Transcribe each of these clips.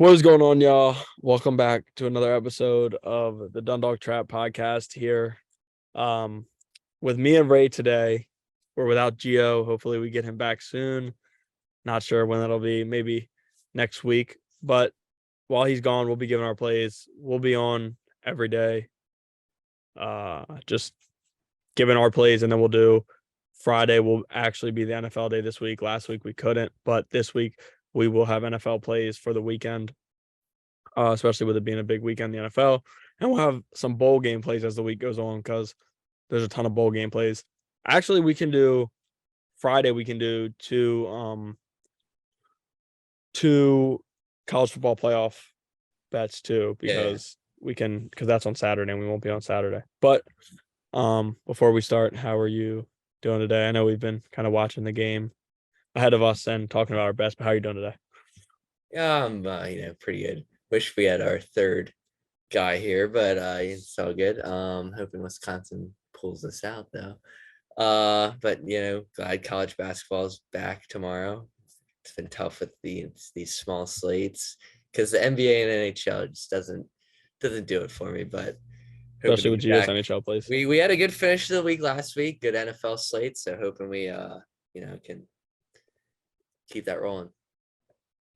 What is going on, y'all? Welcome back to another episode of the Dundalk Trapp podcast here. Um, with me and Ray today. We're without Gio. Hopefully we get him back soon. Not sure when that'll be, maybe next week. But while he's gone, we'll be giving our plays. We'll be on every day. Just giving our plays, and then we'll do Friday will actually be the NFL day this week. Last week we couldn't, but this week we will have NFL plays for the weekend. Especially with it being a big weekend in the NFL. And we'll have some bowl game plays as the week goes on because there's a ton of bowl game plays. Actually, we can do Friday, we can do two college football playoff bets too, Yeah. because that's on Saturday and we won't be on Saturday. But before we start, how are you doing today? I know we've been kind of watching the game ahead of us and talking about our best, but how are you doing today? Yeah, I'm pretty good. Wish we had our third guy here, but it's all good. Hoping Wisconsin pulls this out though. But glad college basketball is back tomorrow. It's been tough with these small slates because the NBA and NHL just doesn't do it for me, but hoping Especially to with be Gio's back. NHL plays. We had a good finish to the week last week, good NFL slate, so hoping we can keep that rolling.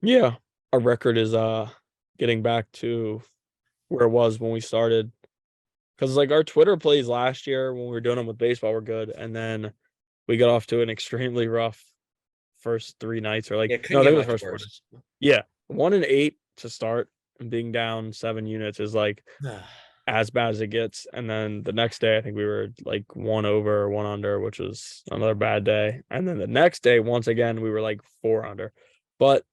Yeah. Our record is getting back to where it was when we started. Because like our Twitter plays last year when we were doing them with baseball were good, and then we got off to an extremely rough first three nights, or Yeah, like couldn't no, I get think it was the much first 4 worse. nights. Yeah, 1-8 to start and being down 7 units is like as bad as it gets. And then the next day, I think we were like one over, one under, which was another bad day. And then the next day, once again, we were like four under. But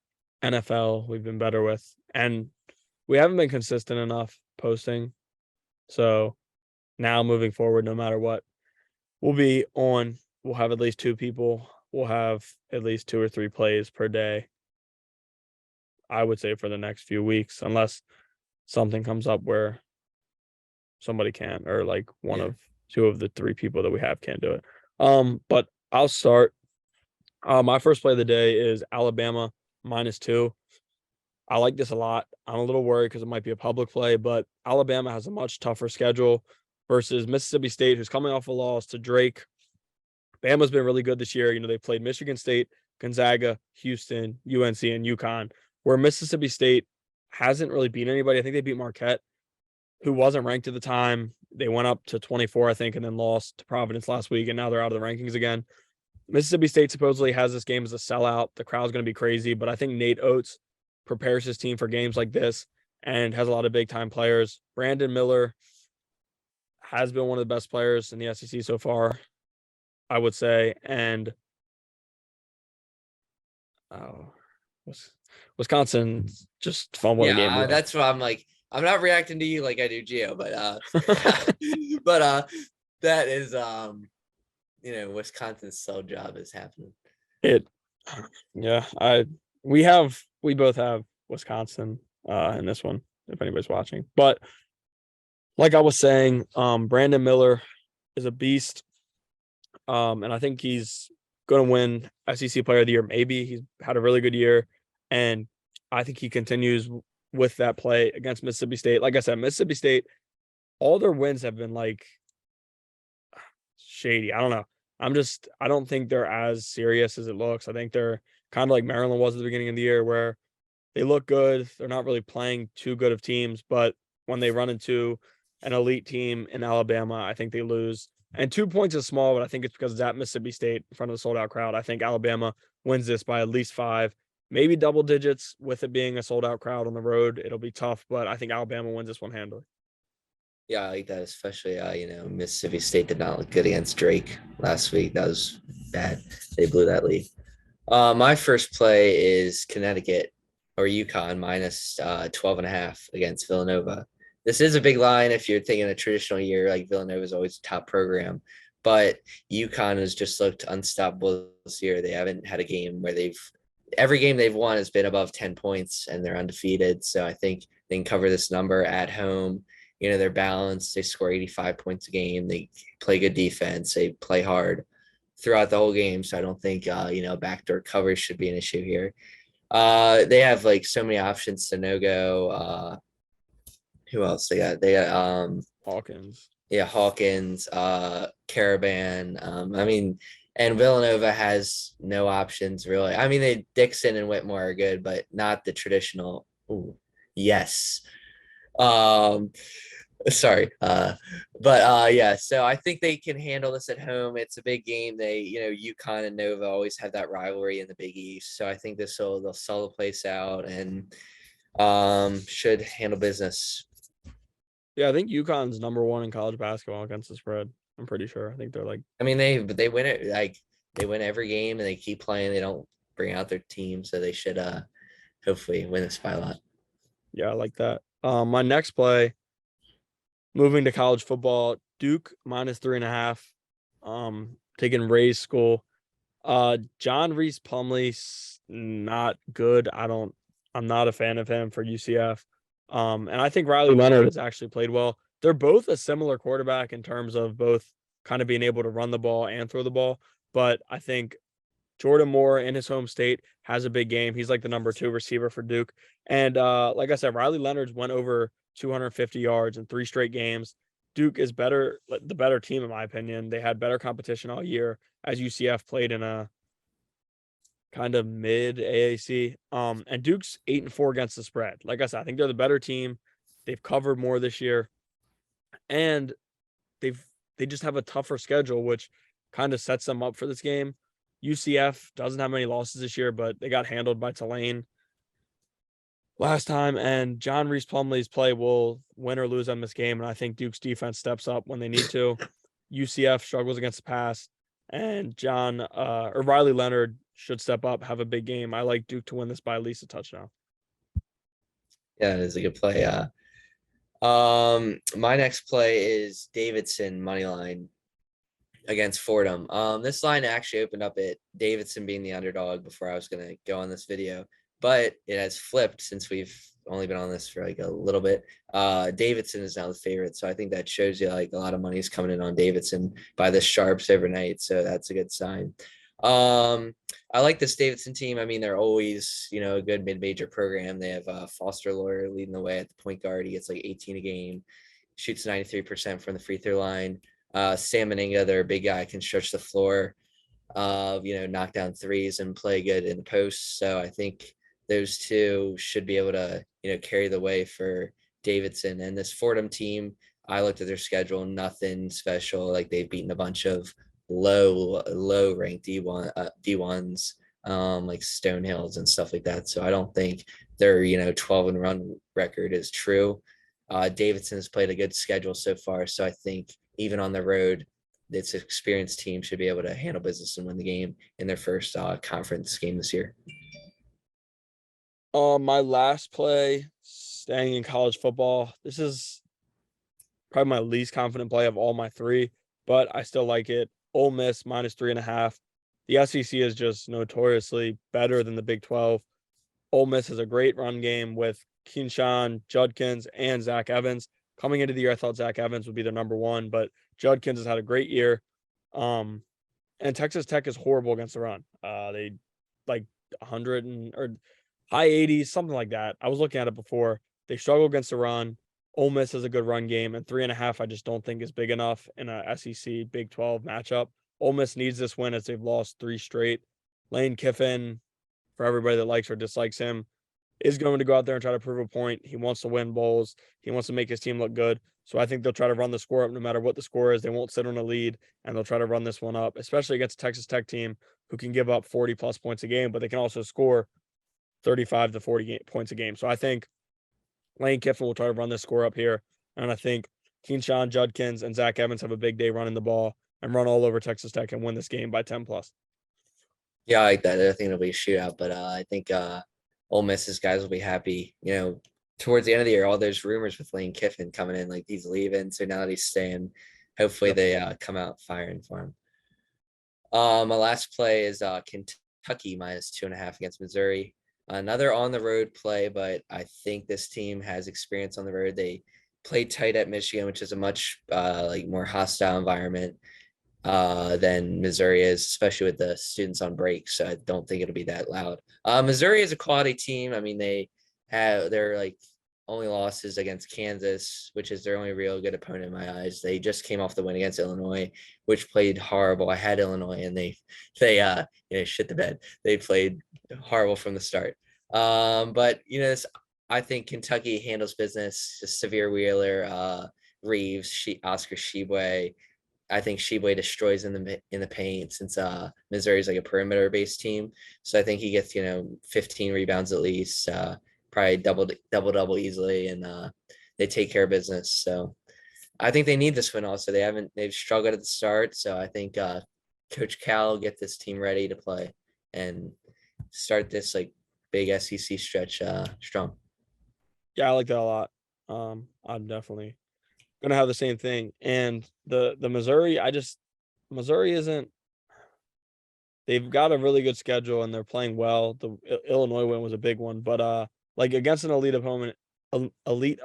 NFL, we've been better with, and we haven't been consistent enough posting. So now moving forward, no matter what, we'll be on. We'll have at least two people. We'll have at least 2 or 3 plays per day. I would say for the next few weeks, unless something comes up where somebody can, or like one Yeah. of two of the 3 people that we have can't do it. But I'll start. My first play of the day is Alabama -2. I like this a lot. I'm a little worried because it might be a public play, but Alabama has a much tougher schedule versus Mississippi State, who's coming off a loss to Drake. Bama's been really good this year. They played Michigan State, Gonzaga, Houston, UNC, and UConn, where Mississippi State hasn't really beat anybody. I think they beat Marquette, who wasn't ranked at the time. They went up to 24, I think, and then lost to Providence last week, and now they're out of the rankings again. Mississippi State supposedly has this game as a sellout. The crowd's going to be crazy, but I think Nate Oates prepares his team for games like this and has a lot of big-time players. Brandon Miller has been one of the best players in the SEC so far, I would say, and oh, Wisconsin just fumbled a game Yeah, away. that's what I'm like. I'm not reacting to you like I do Gio, but but that is Wisconsin's sell job is happening. It, yeah, we both have Wisconsin in this one, if anybody's watching. But like I was saying, Brandon Miller is a beast. And I think he's going to win SEC Player of the Year. Maybe he's had a really good year, and I think he continues with that play against Mississippi State. Like I said, Mississippi State, all their wins have been like shady. I don't know. I don't think they're as serious as it looks. I think they're kind of like Maryland was at the beginning of the year, where they look good. They're not really playing too good of teams, but when they run into an elite team in Alabama, I think they lose. And 2 points is small, but I think it's because it's at Mississippi State in front of a sold out crowd. I think Alabama wins this by at least 5, maybe double digits with it being a sold out crowd on the road. It'll be tough, but I think Alabama wins this one handily. Yeah, I like that, especially Mississippi State did not look good against Drake last week. That was bad. They blew that lead. My first play is Connecticut or UConn minus 12.5 against Villanova. This is a big line if you're thinking a traditional year, like Villanova is always a top program, but UConn has just looked unstoppable this year. They haven't had a game where every game they've won has been above 10 points and they're undefeated. So I think they can cover this number at home. They're balanced. They score 85 points a game. They play good defense. They play hard throughout the whole game. So I don't think, backdoor coverage should be an issue here. They have like so many options to no go. Who else they got? They got Hawkins. yeah, Hawkins, Caravan. I mean, and Villanova has no options really. I mean, they Dixon and Whitmore are good, but not the traditional. Ooh, yes. Um, sorry. But yeah, so I think they can handle this at home. It's a big game. UConn and Nova always have that rivalry in the Big East. So I think they'll sell the place out and should handle business. Yeah, I think UConn's number one in college basketball against the spread. I'm pretty sure. I think they're like, I mean, they win it like they win every game and they keep playing. They don't bring out their team, so they should hopefully win this by a lot. yeah, I like that. My next play, moving to college football, Duke minus 3.5. Taking Ray's school. John Reese Plumlee's not good. I'm not a fan of him for UCF. And I think Riley Leonard has actually played well. They're both a similar quarterback in terms of both kind of being able to run the ball and throw the ball. But I think Jordan Moore in his home state has a big game. He's like the number 2 receiver for Duke. And like I said, Riley Leonard's went over 250 yards in 3 straight games. Duke is the better team in my opinion. They had better competition all year as UCF played in a kind of mid AAC. And Duke's 8-4 against the spread. Like I said, I think they're the better team. They've covered more this year, and they've they just have a tougher schedule, which kind of sets them up for this game. UCF doesn't have many losses this year, but they got handled by Tulane last time, and John Reese Plumlee's play will win or lose on this game. And I think Duke's defense steps up when they need to. UCF struggles against the pass, and Riley Leonard should step up, have a big game. I like Duke to win this by at least a touchdown. Yeah, it is a good play. My next play is Davidson money line against Fordham. This line actually opened up at Davidson being the underdog before I was gonna go on this video, but it has flipped since we've only been on this for like a little bit. Davidson is now the favorite, so I think that shows you like a lot of money is coming in on Davidson by the sharps overnight, so that's a good sign. I like this Davidson team. I mean, they're always, a good mid-major program. They have Foster Lawyer leading the way at the point guard. He gets like 18 a game, shoots 93% from the free throw line. Sam Meninga, their big guy, can stretch the floor, knock down threes and play good in the post. So I think those two should be able to, carry the way for Davidson. And this Fordham team, I looked at their schedule, nothing special. Like they've beaten a bunch of low ranked D1s, like Stonehills and stuff like that. So I don't think their 12 and run record is true. Davidson has played a good schedule so far, so I think even on the road, this experienced team should be able to handle business and win the game in their first conference game this year. My last play, staying in college football. This is probably my least confident play of all my 3, but I still like it. Ole Miss minus 3.5. The SEC is just notoriously better than the Big 12. Ole Miss has a great run game with Keanshawn, Judkins, and Zach Evans. Coming into the year, I thought Zach Evans would be their number 1, but Judkins has had a great year. And Texas Tech is horrible against the run. They like 100 or high 80s, something like that. I was looking at it before. They struggle against the run. Ole Miss has a good run game, and 3.5 I just don't think is big enough in a SEC Big 12 matchup. Ole Miss needs this win as they've lost 3 straight. Lane Kiffin, for everybody that likes or dislikes him, is going to go out there and try to prove a point. He wants to win bowls. He wants to make his team look good. So I think they'll try to run the score up no matter what the score is. They won't sit on a lead, and they'll try to run this one up, especially against a Texas Tech team who can give up 40 plus points a game, but they can also score 35 to 40 points a game. So I think Lane Kiffin will try to run this score up here. And I think Keanshawn, Judkins, and Zach Evans have a big day running the ball and run all over Texas Tech and win this game by 10 plus. Yeah, I like that. I think it'll be a shootout, but I think Ole Miss's guys will be happy. Towards the end of the year, all those rumors with Lane Kiffin coming in, like he's leaving, so now that he's staying, hopefully Yep. they come out firing for him. My last play is Kentucky minus 2.5 against Missouri. Another on the road play, but I think this team has experience on the road. They played tight at Michigan, which is a much more hostile environment. than Missouri is, especially with the students on break. So I don't think it'll be that loud. Missouri is a quality team. I mean, they have their like only losses against Kansas, which is their only real good opponent in my eyes. They just came off the win against Illinois, which played horrible. I had Illinois, and they shit the bed. They played horrible from the start. But I think Kentucky handles business. Just Severe Wheeler, Reeves, Oscar Sheboy. I think Sheboy destroys in the paint since Missouri's like a perimeter based team. So I think he gets 15 rebounds at least, probably double easily, and they take care of business. So I think they need this win. Also, they've struggled at the start. So I think Coach Cal will get this team ready to play and start this like big SEC stretch strong. Yeah, I like that a lot. I'm definitely gonna have the same thing. And the Missouri, Missouri isn't. They've got a really good schedule and they're playing well. The Illinois win was a big one, but like against an elite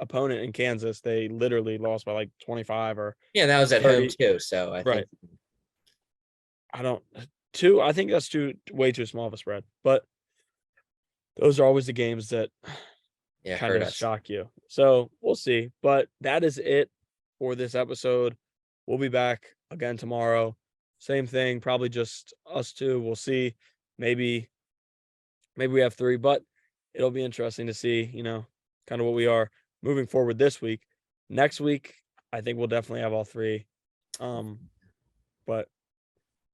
opponent in Kansas, they literally lost by like 25 or Yeah, that was at home 30. too. So I Right. think I don't two. I think that's way too small of a spread. But those are always the games that yeah, kind hurt of us. shock you. So we'll see. But that is it for this episode. We'll be back again tomorrow. Same thing, probably just us two. We'll see. Maybe we have three, but it'll be interesting to see, kind of what we are moving forward this week. Next week, I think we'll definitely have all three. But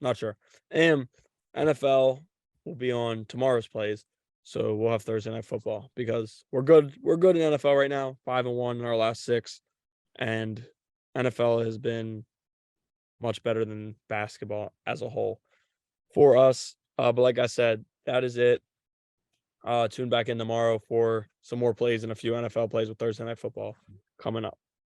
not sure. And NFL will be on tomorrow's plays. So we'll have Thursday night football because we're good. We're good in NFL right now, 5-1 in our last 6. And NFL has been much better than basketball as a whole for us. But like I said, that is it. Tune back in tomorrow for some more plays and a few NFL plays with Thursday night football coming up.